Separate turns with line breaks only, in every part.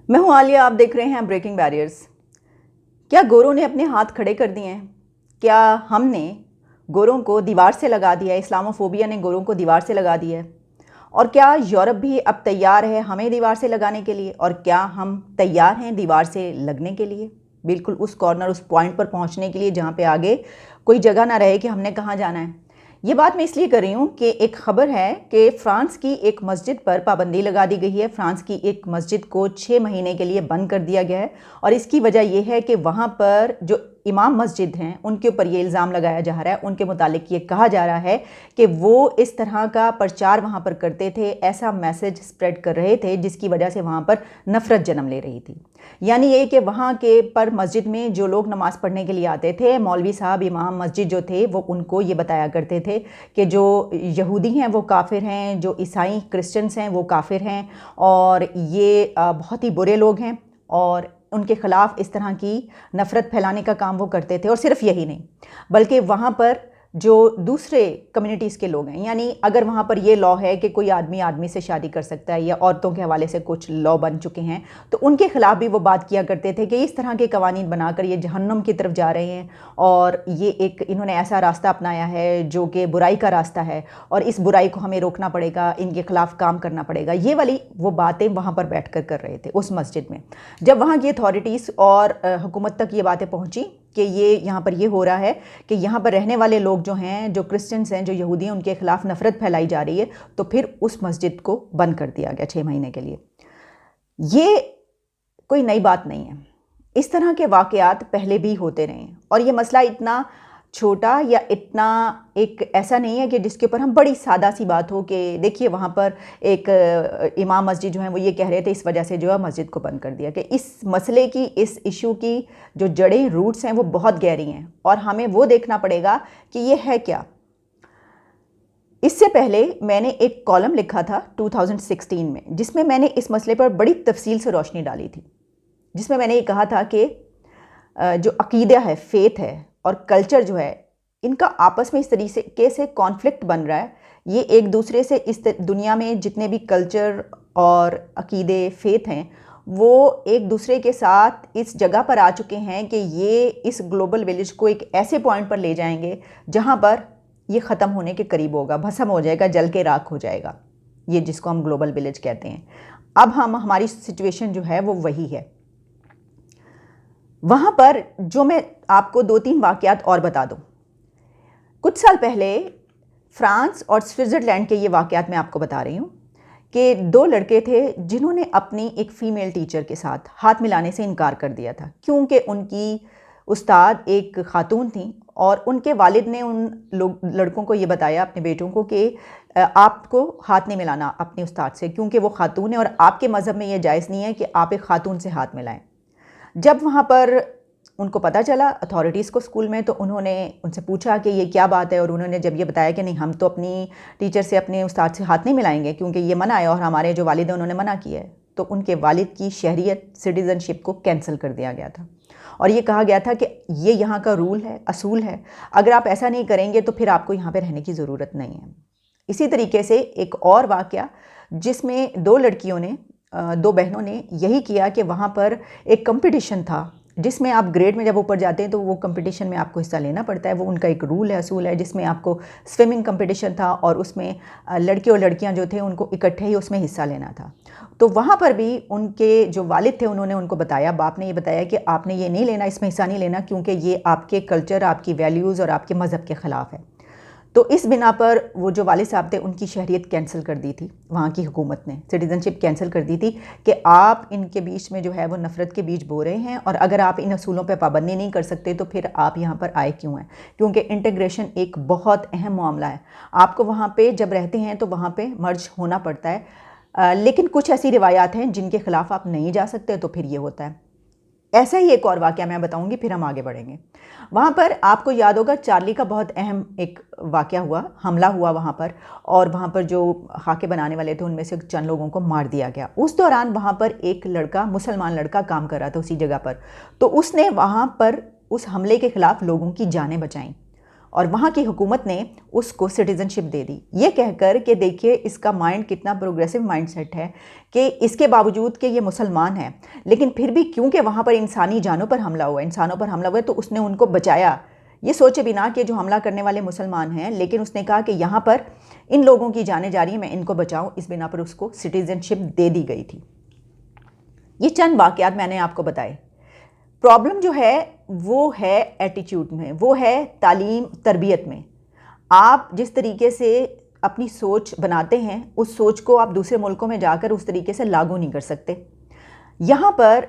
मैं हूं आलिया, आप देख रहे हैं ब्रेकिंग बैरियर्स। क्या गोरों ने अपने हाथ खड़े कर दिए हैं? क्या हमने गोरों को दीवार से लगा दिया है? इस्लामोफोबिया ने गोरों को दीवार से लगा दिया है? और क्या यूरोप भी अब तैयार है हमें दीवार से लगाने के लिए? और क्या हम तैयार हैं दीवार से लगने के लिए? बिल्कुल उस कॉर्नर, उस पॉइंट पर पहुंचने के लिए जहां पे आगे कोई जगह ना रहे कि हमने कहाँ जाना है। ये बात मैं इसलिए कर रही हूँ कि एक खबर है कि फ्रांस की एक मस्जिद पर पाबंदी लगा दी गई है। फ्रांस की एक मस्जिद को 6 महीने के लिए बंद कर दिया गया है और इसकी वजह यह है कि वहाँ पर जो इमाम मस्जिद हैं उनके ऊपर ये इल्ज़ाम लगाया जा रहा है, उनके मुतालिक ये कहा जा रहा है कि वो इस तरह का प्रचार वहाँ पर करते थे, ऐसा मैसेज स्प्रेड कर रहे थे जिसकी वजह से वहाँ पर नफ़रत जन्म ले रही थी। यानी ये कि वहाँ के पर मस्जिद में जो लोग नमाज़ पढ़ने के लिए आते थे, मौलवी साहब इमाम मस्जिद जो थे वो उनको ये बताया करते थे कि जो यहूदी हैं वो काफिर हैं, जो ईसाई क्रिश्चियंस हैं वो काफिर हैं और ये बहुत ही बुरे लोग हैं और उनके ख़िलाफ़ इस तरह की नफ़रत फैलाने का काम वो करते थे। और सिर्फ यही नहीं बल्कि वहाँ पर जो दूसरे कम्युनिटीज़ के लोग हैं, यानी अगर वहाँ पर ये लॉ है कि कोई आदमी आदमी से शादी कर सकता है या औरतों के हवाले से कुछ लॉ बन चुके हैं, तो उनके ख़िलाफ़ भी वो बात किया करते थे कि इस तरह के कवानीन बनाकर ये जहन्नुम की तरफ जा रहे हैं और ये एक इन्होंने ऐसा रास्ता अपनाया है जो कि बुराई का रास्ता है और इस बुराई को हमें रोकना पड़ेगा, इनके ख़िलाफ़ काम करना पड़ेगा। ये वाली वो बातें वहाँ पर बैठ कर रहे थे उस मस्जिद में। जब वहाँ की अथॉरिटीज़ और हुकूमत तक ये बातें पहुँची कि ये यहाँ पर ये हो रहा है कि यहाँ पर रहने वाले लोग जो हैं, जो क्रिश्चियंस हैं, जो यहूदी हैं, उनके खिलाफ नफ़रत फैलाई जा रही है, तो फिर उस मस्जिद को बंद कर दिया गया 6 महीने के लिए। ये कोई नई बात नहीं है, इस तरह के वाक़यात पहले भी होते रहे हैं और ये मसला इतना छोटा या इतना एक ऐसा नहीं है कि जिसके ऊपर हम बड़ी सादा सी बात हो कि देखिए वहाँ पर एक इमाम मस्जिद जो है वो ये कह रहे थे इस वजह से जो है मस्जिद को बंद कर दिया। कि इस मसले की, इस इशू की जो जड़ें, रूट्स हैं वो बहुत गहरी हैं और हमें वो देखना पड़ेगा कि ये है क्या। इससे पहले मैंने एक कॉलम लिखा था 2016 में जिसमें मैंने इस मसले पर बड़ी तफसील से रोशनी डाली थी, जिसमें मैंने ये कहा था कि जो अकीदा है, फेथ है और कल्चर जो है, इनका आपस में इस तरीके से कॉन्फ्लिक्ट बन रहा है। ये एक दूसरे से इस दुनिया में जितने भी कल्चर और अकीदे, फेथ हैं, वो एक दूसरे के साथ इस जगह पर आ चुके हैं कि ये इस ग्लोबल विलेज को एक ऐसे पॉइंट पर ले जाएंगे जहाँ पर ये ख़त्म होने के करीब होगा, भस्म हो जाएगा, जल के राख हो जाएगा, ये जिसको हम ग्लोबल विलेज कहते हैं। अब हमारी सिचुएशन जो है वो वही है। वहाँ पर जो मैं आपको 2-3 वाक़यात और बता दूँ। कुछ साल पहले फ्रांस और स्विट्ज़रलैंड के ये वाक़यात मैं आपको बता रही हूँ कि 2 लड़के थे जिन्होंने अपनी एक फ़ीमेल टीचर के साथ हाथ मिलाने से इनकार कर दिया था क्योंकि उनकी उस्ताद एक ख़ातून थी और उनके वालिद ने उन लड़कों को ये बताया, अपने बेटों को, कि आपको हाथ नहीं मिलाना अपने उस्ताद से क्योंकि वो ख़ातून है और आपके मज़हब में ये जायज़ नहीं है कि आप एक ख़ातून से हाथ मिलाएं। जब वहाँ पर उनको पता चला अथॉरिटीज़ को स्कूल में, तो उन्होंने उनसे पूछा कि ये क्या बात है और उन्होंने जब ये बताया कि नहीं, हम तो अपनी टीचर से, अपने उस्ताद से हाथ नहीं मिलाएंगे क्योंकि ये मना है और हमारे जो वालिद हैं उन्होंने मना किया है, तो उनके वालिद की शहरियत, सिटीज़नशिप को कैंसिल कर दिया गया था और ये कहा गया था कि ये यहाँ का रूल है, असूल है, अगर आप ऐसा नहीं करेंगे तो फिर आपको यहाँ पर रहने की ज़रूरत नहीं है। इसी तरीके से एक और वाक़या जिसमें 2 लड़कियों ने, 2 बहनों ने यही किया कि वहाँ पर एक कंपटीशन था जिसमें आप ग्रेड में जब ऊपर जाते हैं तो वो कंपटीशन में आपको हिस्सा लेना पड़ता है। वो उनका एक रूल है, असूल है, जिसमें आपको स्विमिंग कंपटीशन था और उसमें लड़के और लड़कियां जो थे उनको इकट्ठे ही उसमें हिस्सा लेना था। तो वहाँ पर भी उनके जो वालिद थे उन्होंने उनको बताया, बाप ने ये बताया कि आपने ये नहीं लेना, इसमें हिस्सा नहीं लेना क्योंकि ये आपके कल्चर, आपकी वैल्यूज़ और आपके मज़हब के ख़िलाफ़ है। तो इस बिना पर वो जो वालिद साहब थे उनकी शहरियत कैंसिल कर दी थी, वहाँ की हुकूमत ने सिटीज़नशिप कैंसिल कर दी थी कि आप इनके बीच में जो है वो नफ़रत के बीज बो रहे हैं और अगर आप इन असूलों पे पाबंदी नहीं कर सकते तो फिर आप यहाँ पर आए क्यों हैं। क्योंकि इंटीग्रेशन एक बहुत अहम मामला है। आपको वहाँ पे जब रहते हैं तो वहाँ पे मर्ज होना पड़ता है, लेकिन कुछ ऐसी रिवायात हैं जिनके ख़िलाफ़ आप नहीं जा सकते, तो फिर ये होता है। ऐसा ही एक और वाक़या मैं बताऊंगी, फिर हम आगे बढ़ेंगे। वहाँ पर आपको याद होगा चार्ली का बहुत अहम एक वाक़या हुआ, हमला हुआ वहाँ पर, और वहाँ पर जो खाके बनाने वाले थे उनमें से चंद लोगों को मार दिया गया। उस दौरान वहाँ पर एक लड़का, मुसलमान लड़का काम कर रहा था उसी जगह पर, तो उसने वहाँ पर उस हमले के ख़िलाफ़ लोगों की जानें बचाईं। और वहाँ की हुकूमत ने उसको सिटीज़नशिप दे दी, ये कहकर कि देखिए इसका माइंड कितना प्रोग्रेसिव माइंडसेट है कि इसके बावजूद कि ये मुसलमान है लेकिन फिर भी क्योंकि वहाँ पर इंसानी जानों पर हमला हुआ, इंसानों पर हमला हुआ, तो उसने उनको बचाया, ये सोचे बिना कि जो हमला करने वाले मुसलमान हैं, लेकिन उसने कहा कि यहाँ पर इन लोगों की जानें जा रही हैं, मैं इनको बचाऊँ, इस बिना पर उसको सिटीज़नशिप दे दी गई थी। ये चंद वाक़यात मैंने आपको बताए। प्रॉब्लम जो है वो है एटीट्यूड में, वो है तालीम तरबियत में। आप जिस तरीके से अपनी सोच बनाते हैं उस सोच को आप दूसरे मुल्कों में जाकर उस तरीके से लागू नहीं कर सकते। यहाँ पर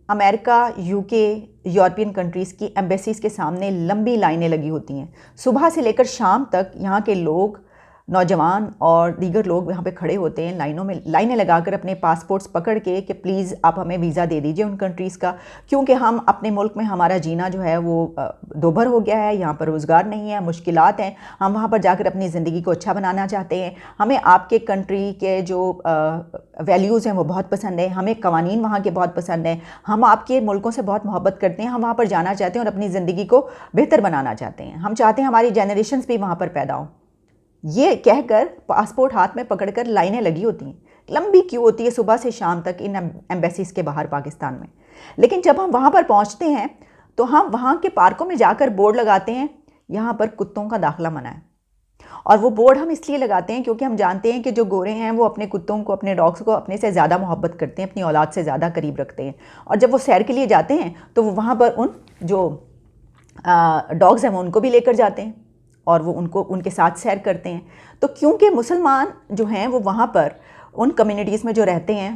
अमेरिका, यूके, यूरोपियन कंट्रीज़ की एम्बेसीज़ के सामने लंबी लाइनें लगी होती हैं। सुबह से लेकर शाम तक यहाँ के लोग, नौजवान और दीगर लोग यहाँ पे खड़े होते हैं लाइनों में, लाइनें लगाकर अपने पासपोर्ट्स पकड़ के कि प्लीज़ आप हमें वीज़ा दे दीजिए उन कंट्रीज़ का, क्योंकि हम अपने मुल्क में हमारा जीना जो है वो दोभर हो गया है, यहाँ पर रोज़गार नहीं है, मुश्किलात हैं, हम वहाँ पर जाकर अपनी ज़िंदगी को अच्छा बनाना चाहते हैं, हमें आपके कंट्री के जो वैल्यूज़ हैं वो बहुत पसंद है, हमें कवानीन वहाँ के बहुत पसंद हैं, हम आपके मुल्कों से बहुत मोहब्बत करते हैं, हम वहाँ पर जाना चाहते हैं और अपनी ज़िंदगी को बेहतर बनाना चाहते हैं, हम चाहते हैं हमारी जनरेशन्स भी वहाँ पर पैदा हों। ये कहकर पासपोर्ट हाथ में पकड़कर लाइनें लगी होती हैं, लंबी क्यू होती है सुबह से शाम तक इन एम्बेसीज़ के बाहर पाकिस्तान में। लेकिन जब हम वहाँ पर पहुँचते हैं तो हम वहाँ के पार्कों में जाकर बोर्ड लगाते हैं, यहाँ पर कुत्तों का दाखिला मना है। और वो बोर्ड हम इसलिए लगाते हैं क्योंकि हम जानते हैं कि जो गोरे हैं वो अपने कुत्तों को, अपने डॉग्स को अपने से ज़्यादा मोहब्बत करते हैं, अपनी औलाद से ज़्यादा करीब रखते हैं। और जब वो सैर के लिए जाते हैं तो वो वहाँ पर उन जो डॉग्स हैं वो उनको भी लेकर जाते हैं और वो उनको उनके साथ सैर करते हैं। तो क्योंकि मुसलमान जो हैं वो वहाँ पर उन कम्युनिटीज़ में जो रहते हैं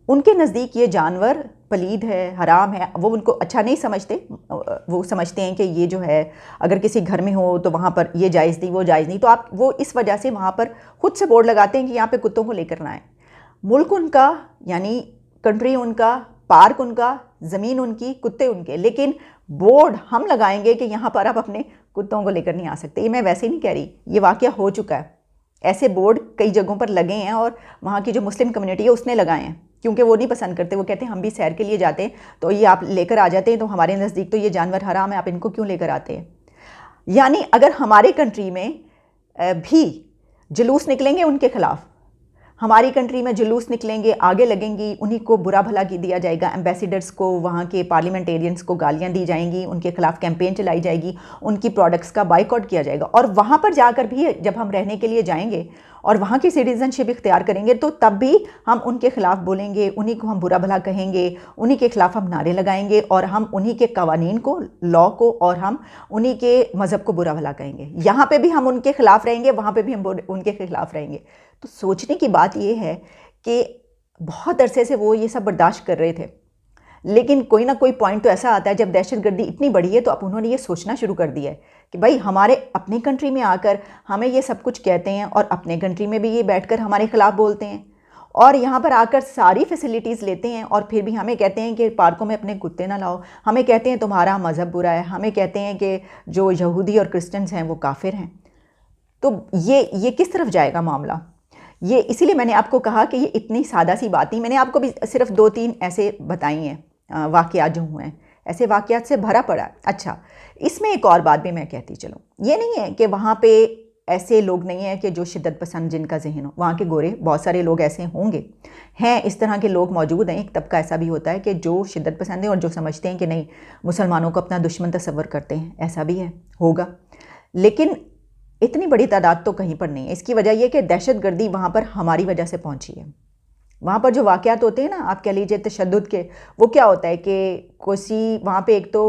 उनके नज़दीक ये जानवर पलीद है, हराम है, वो उनको अच्छा नहीं समझते। वो समझते हैं कि ये जो है अगर किसी घर में हो तो वहाँ पर ये जायज़ नहीं, वो जायज़ नहीं, तो आप वो इस वजह से वहाँ पर खुद से बोर्ड लगाते हैं कि यहाँ पे कुत्तों को लेकर ना आए। मुल्क उनका, यानी कंट्री उनका, पार्क उनका, ज़मीन उनकी, कुत्ते उनके, लेकिन बोर्ड हम लगाएंगे कि यहाँ पर आप अपने कुत्तों को लेकर नहीं आ सकते। ये मैं वैसे ही नहीं कह रही, ये वाक़या हो चुका है। ऐसे बोर्ड कई जगहों पर लगे हैं और वहाँ की जो मुस्लिम कम्युनिटी है उसने लगाए हैं, क्योंकि वो नहीं पसंद करते। वो कहते हैं हम भी सैर के लिए जाते हैं तो ये आप लेकर आ जाते हैं, तो हमारे नज़दीक तो ये जानवर हराम है, आप इनको क्यों लेकर आते हैं। यानी अगर हमारे कंट्री में भी जुलूस निकलेंगे उनके ख़िलाफ़, हमारी कंट्री में जुलूस निकलेंगे, आगे लगेंगी, उन्हीं को बुरा भला की दिया जाएगा, एम्बेसडर्स को, वहाँ के पार्लियामेंटेरियंस को गालियाँ दी जाएंगी, उनके खिलाफ कैंपेन चलाई जाएगी, उनकी प्रोडक्ट्स का बाइकआउट किया जाएगा। और वहाँ पर जाकर भी जब हम रहने के लिए जाएंगे और वहाँ की सिटीज़नशिप इख्तियार करेंगे तो तब भी हम उनके खिलाफ बोलेंगे, उन्हीं को हम बुरा भला कहेंगे, उन्हीं के खिलाफ हम नारे लगाएंगे और हम उन्हीं के कवानीन को, लॉ को, और हम उन्हीं के मज़हब को बुरा भला कहेंगे। यहाँ पे भी हम उनके खिलाफ रहेंगे, वहाँ पे भी हम उनके खिलाफ रहेंगे। तो सोचने की बात यह है कि बहुत अरसे से वो ये सब बर्दाश्त कर रहे थे, लेकिन कोई ना कोई पॉइंट तो ऐसा आता है जब दहशतगर्दी इतनी बड़ी है तो अब उन्होंने ये सोचना शुरू कर दिया है कि भाई हमारे अपनी कंट्री में आकर हमें ये सब कुछ कहते हैं और अपने कंट्री में भी ये बैठकर हमारे खिलाफ बोलते हैं और यहाँ पर आकर सारी फैसिलिटीज़ लेते हैं और फिर भी हमें कहते हैं कि पार्कों में अपने कुत्ते ना लाओ, हमें कहते हैं तुम्हारा मज़हब बुरा है, हमें कहते हैं कि जो यहूदी और क्रिश्चियंस हैं वो काफिर हैं। तो ये किस तरफ जाएगा मामला। ये इसीलिए मैंने आपको कहा कि ये इतनी सादा सी बात नहीं, मैंने आपको भी सिर्फ 2-3 ऐसे बताई हैं वाक़यात जो हुए हैं, ऐसे वाक़यात से भरा पड़ा है। अच्छा, इसमें एक और बात भी मैं कहती चलूँ, ये नहीं है कि वहाँ पे ऐसे लोग नहीं हैं कि जो शिद्दत पसंद जिनका जहन हो, वहाँ के गोरे बहुत सारे लोग ऐसे होंगे, हैं इस तरह के लोग मौजूद हैं। एक तबका ऐसा भी होता है कि जो शिद्दत पसंद है और जो समझते हैं कि नहीं मुसलमानों को अपना दुश्मन तस्वर करते हैं, ऐसा भी है, होगा, लेकिन इतनी बड़ी तादाद तो कहीं पर नहीं है। इसकी वजह यह कि दहशतगर्दी वहाँ पर हमारी वजह से पहुँची है। वहाँ पर जो वाक़यात होते हैं ना, आप कह लीजिए तशद्दुद के, वो क्या होता है कि कोई वहाँ पे एक तो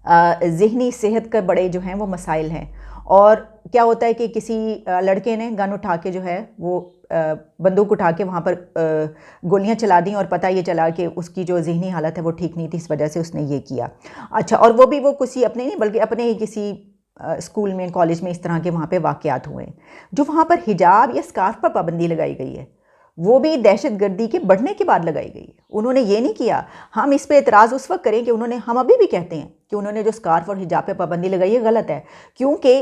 ज़हनी सेहत के बड़े जो हैं वो मसाइल हैं, और क्या होता है कि किसी लड़के ने गन उठा के जो है वो बंदूक उठा के वहाँ पर गोलियाँ चला दी और पता ये चला कि उसकी जो ज़हनी हालत है वो ठीक नहीं थी, इस वजह से उसने ये किया। अच्छा, और वो भी वो किसी अपने नहीं बल्कि अपने ही किसी स्कूल में, कॉलेज में इस तरह के वहाँ पे वाक़यात हुए। जो वहाँ पर हिजाब या स्कार्फ पर पाबंदी लगाई गई है वो भी दहशतगर्दी के बढ़ने के बाद लगाई गई। उन्होंने ये नहीं किया, हम इस पे एतराज़ उस वक्त करें कि उन्होंने, हम अभी भी कहते हैं कि उन्होंने जो स्कार्फ और हिजाब पे पाबंदी लगाई है गलत है, क्योंकि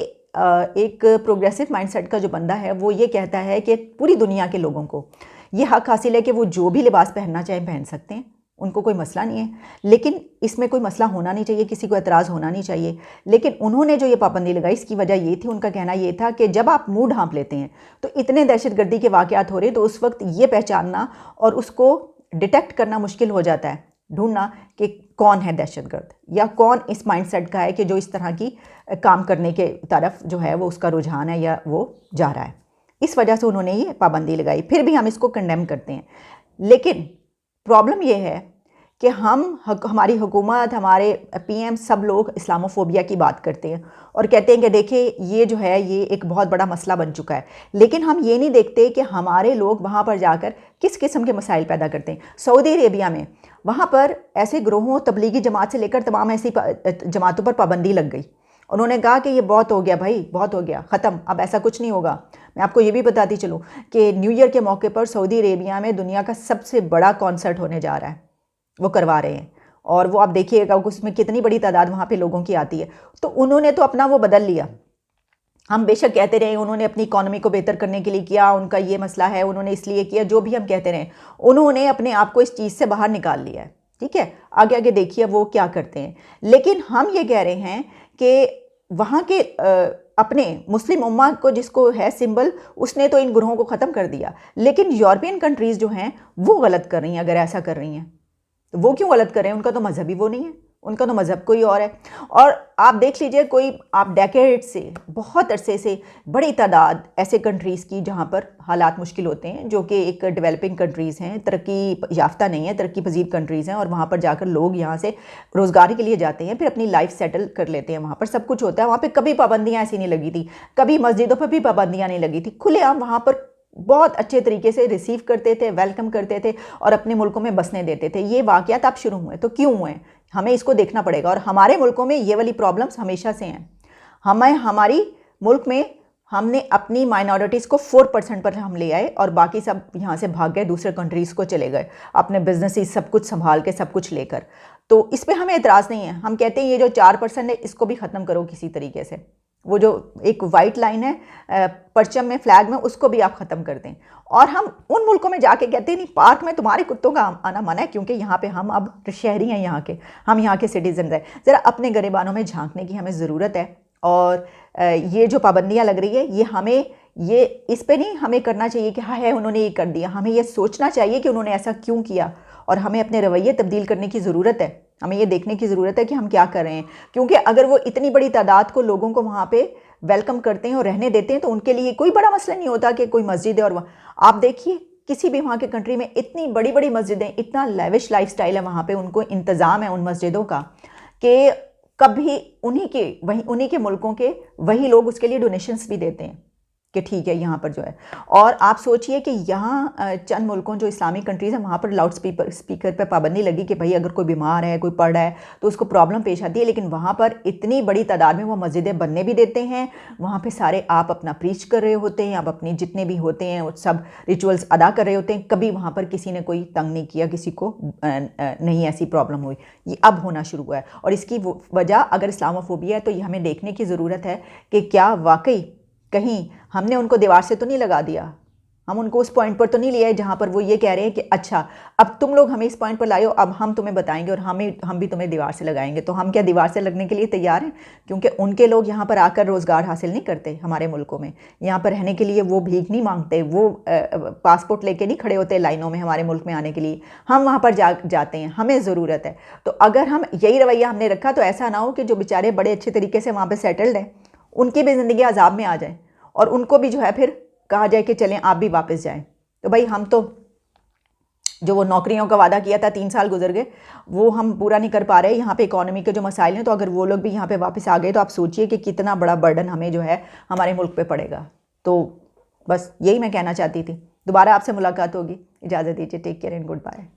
एक प्रोग्रेसिव माइंडसेट का जो बंदा है वो ये कहता है कि पूरी दुनिया के लोगों को ये हक़ हासिल है कि वो जो भी लिबास पहनना चाहें पहन सकते हैं, उनको कोई मसला नहीं है, लेकिन इसमें कोई मसला होना नहीं चाहिए, किसी को एतराज़ होना नहीं चाहिए। लेकिन उन्होंने जो ये पाबंदी लगाई, इसकी वजह ये थी, उनका कहना ये था कि जब आप मुंह ढांप लेते हैं तो इतने दहशतगर्दी के वाक़यात हो रहे हैं, तो उस वक्त ये पहचानना और उसको डिटेक्ट करना मुश्किल हो जाता है, ढूंढना कि कौन है दहशतगर्द या कौन इस माइंडसेट का है कि जो इस तरह की काम करने के तरफ जो है वो उसका रुझान है या वो जा रहा है। इस वजह से उन्होंने ये पाबंदी लगाई। फिर भी हम इसको कंडेम करते हैं, लेकिन प्रॉब्लम ये है कि हमारी हुकूमत, हमारे पीएम, सब लोग इस्लामोफोबिया की बात करते हैं और कहते हैं कि देखिए ये जो है ये एक बहुत बड़ा मसला बन चुका है, लेकिन हम ये नहीं देखते कि हमारे लोग वहाँ पर जाकर किस किस्म के मसाइल पैदा करते हैं। सऊदी अरेबिया में वहाँ पर ऐसे ग्रोहों, तबलीगी जमात से लेकर तमाम ऐसी जमातों पर पाबंदी लग गई। उन्होंने कहा कि ये बहुत हो गया भाई, बहुत हो गया, ख़त्म, अब ऐसा कुछ नहीं होगा। मैं आपको ये भी बताती चलूँ कि न्यू ईयर के मौके पर सऊदी अरेबिया में दुनिया का सबसे बड़ा कॉन्सर्ट होने जा रहा है, वो करवा रहे हैं, और वो आप देखिएगा उसमें कितनी बड़ी तादाद वहाँ पे लोगों की आती है। तो उन्होंने तो अपना वो बदल लिया। हम बेशक कहते रहे उन्होंने अपनी इकॉनमी को बेहतर करने के लिए किया, उनका ये मसला है, उन्होंने इसलिए किया, जो भी हम कहते रहे, उन्होंने अपने आप को इस चीज़ से बाहर निकाल लिया है। ठीक है, आगे आगे देखिए वो क्या करते हैं। लेकिन हम ये कह रहे हैं कि वहाँ के अपने मुस्लिम उम्मा को, जिसको है सिंबल, उसने तो इन ग्रोहों को ख़त्म कर दिया, लेकिन यूरोपियन कंट्रीज़ जो हैं वो गलत कर रही हैं। अगर ऐसा कर रही हैं तो वो क्यों गलत कर रहे हैं? उनका तो मज़हब ही वो नहीं है, उनका तो मज़हब कोई और है। और आप देख लीजिए, कोई आप डेकेड से, बहुत अरसे से बड़ी तादाद ऐसे कंट्रीज़ की जहाँ पर हालात मुश्किल होते हैं, जो कि एक डेवलपिंग कंट्रीज़ हैं, तरक्की याफ्ता नहीं है, तरक्की पजीर कंट्रीज़ हैं, और वहाँ पर जाकर लोग यहाँ से रोज़गार के लिए जाते हैं, फिर अपनी लाइफ सेटल कर लेते हैं। वहाँ पर सब कुछ होता है, वहाँ पर कभी पाबंदियाँ ऐसी नहीं लगी थी, कभी मस्जिदों पर भी पाबंदियाँ नहीं लगी थी, खुलेआम वहाँ पर बहुत अच्छे तरीके से रिसीव करते थे, वेलकम करते थे और अपने मुल्कों में बसने देते थे। ये वाक़यात अब शुरू हुए, तो क्यों हुए? हमें इसको देखना पड़ेगा। और हमारे मुल्कों में ये वाली प्रॉब्लम्स हमेशा से हैं। हमारी मुल्क में हमने अपनी माइनॉरिटीज़ को 4% पर हम ले आए और बाकी सब यहाँ से भाग गए, दूसरे कंट्रीज़ को चले गए, अपने बिजनेस सब कुछ संभाल के, सब कुछ लेकर। तो इस पर हमें एतराज़ नहीं है। हम कहते हैं ये जो 4% है, इसको भी ख़त्म करो किसी तरीके से। वो जो एक वाइट लाइन है परचम में, फ्लैग में, उसको भी आप ख़त्म कर दें। और हम उन मुल्कों में जाके कहते हैं नहीं, पार्क में तुम्हारे कुत्तों का आना मना है, क्योंकि यहाँ पे हम अब शहरी हैं, यहाँ के, हम यहाँ के सिटीजन हैं। ज़रा अपने गिरेबानों में झांकने की हमें ज़रूरत है। और ये जो पाबंदियाँ लग रही है, ये हमें, ये इस पे नहीं हमें करना चाहिए कि हाँ है उन्होंने ये कर दिया। हमें ये सोचना चाहिए कि उन्होंने ऐसा क्यों किया, और हमें अपने रवैये तब्दील करने की ज़रूरत है। हमें ये देखने की ज़रूरत है कि हम क्या कर रहे हैं, क्योंकि अगर वो इतनी बड़ी तादाद को, लोगों को वहाँ पे वेलकम करते हैं और रहने देते हैं, तो उनके लिए कोई बड़ा मसला नहीं होता कि कोई मस्जिद है। और आप देखिए किसी भी वहाँ के कंट्री में इतनी बड़ी बड़ी मस्जिदें, इतना लेविश लाइफस्टाइल है वहाँ पे, उनको इंतज़ाम है उन मस्जिदों का कि कभी उन्हीं के मुल्कों के वही लोग उसके लिए डोनेशंस भी देते हैं कि ठीक है यहाँ पर जो है। और आप सोचिए कि यहाँ चंद मुल्कों, जो इस्लामिक कंट्रीज़ हैं, वहाँ पर लाउड स्पीकर पर पाबंदी लगी कि भाई अगर कोई बीमार है, कोई पढ़ रहा है, तो उसको प्रॉब्लम पेश आती है। लेकिन वहाँ पर इतनी बड़ी तादाद में वो मस्जिदें बनने भी देते हैं। वहाँ पे सारे आप अपना प्रीच कर रहे होते हैं, आप अपने जितने भी होते हैं वो सब रिचुअल्स अदा कर रहे होते हैं। कभी वहाँ पर किसी ने कोई तंग नहीं किया, किसी को नहीं ऐसी प्रॉब्लम हुई। ये अब होना शुरू हुआ है, और इसकी वजह अगर इस्लामोफोबिया है, तो ये हमें देखने की ज़रूरत है कि क्या वाकई कहीं हमने उनको दीवार से तो नहीं लगा दिया, हम उनको उस पॉइंट पर तो नहीं लिया है जहाँ पर वो ये कह रहे हैं कि अच्छा अब तुम लोग हमें इस पॉइंट पर लाए हो, अब हम तुम्हें बताएंगे और हम भी तुम्हें दीवार से लगाएंगे। तो हम क्या दीवार से लगने के लिए तैयार हैं? क्योंकि उनके लोग यहाँ पर आकर रोज़गार हासिल नहीं करते हमारे मुल्कों में, यहाँ पर रहने के लिए वो भीख नहीं मांगते, वो पासपोर्ट लेके नहीं खड़े होते लाइनों में हमारे मुल्क में आने के लिए। हम वहाँ पर जाते हैं, हमें ज़रूरत है। तो अगर हम यही रवैया हमने रखा, तो ऐसा ना हो कि जो बेचारे बड़े अच्छे तरीके से वहाँ पर सेटल्ड हैं, उनकी भी ज़िंदगी अजाब में आ जाए और उनको भी जो है फिर कहा जाए कि चलें आप भी वापस जाएं। तो भाई हम तो जो वो नौकरियों का वादा किया था, 3 साल गुजर गए, वो हम पूरा नहीं कर पा रहे। यहाँ पे इकोनॉमी के जो मसाइल हैं, तो अगर वो लोग भी यहाँ पे वापस आ गए, तो आप सोचिए कि कितना बड़ा बर्डन हमें जो है हमारे मुल्क पे पड़ेगा। तो बस यही मैं कहना चाहती थी। दोबारा आपसे मुलाकात होगी, इजाज़त दीजिए, take care and good bye.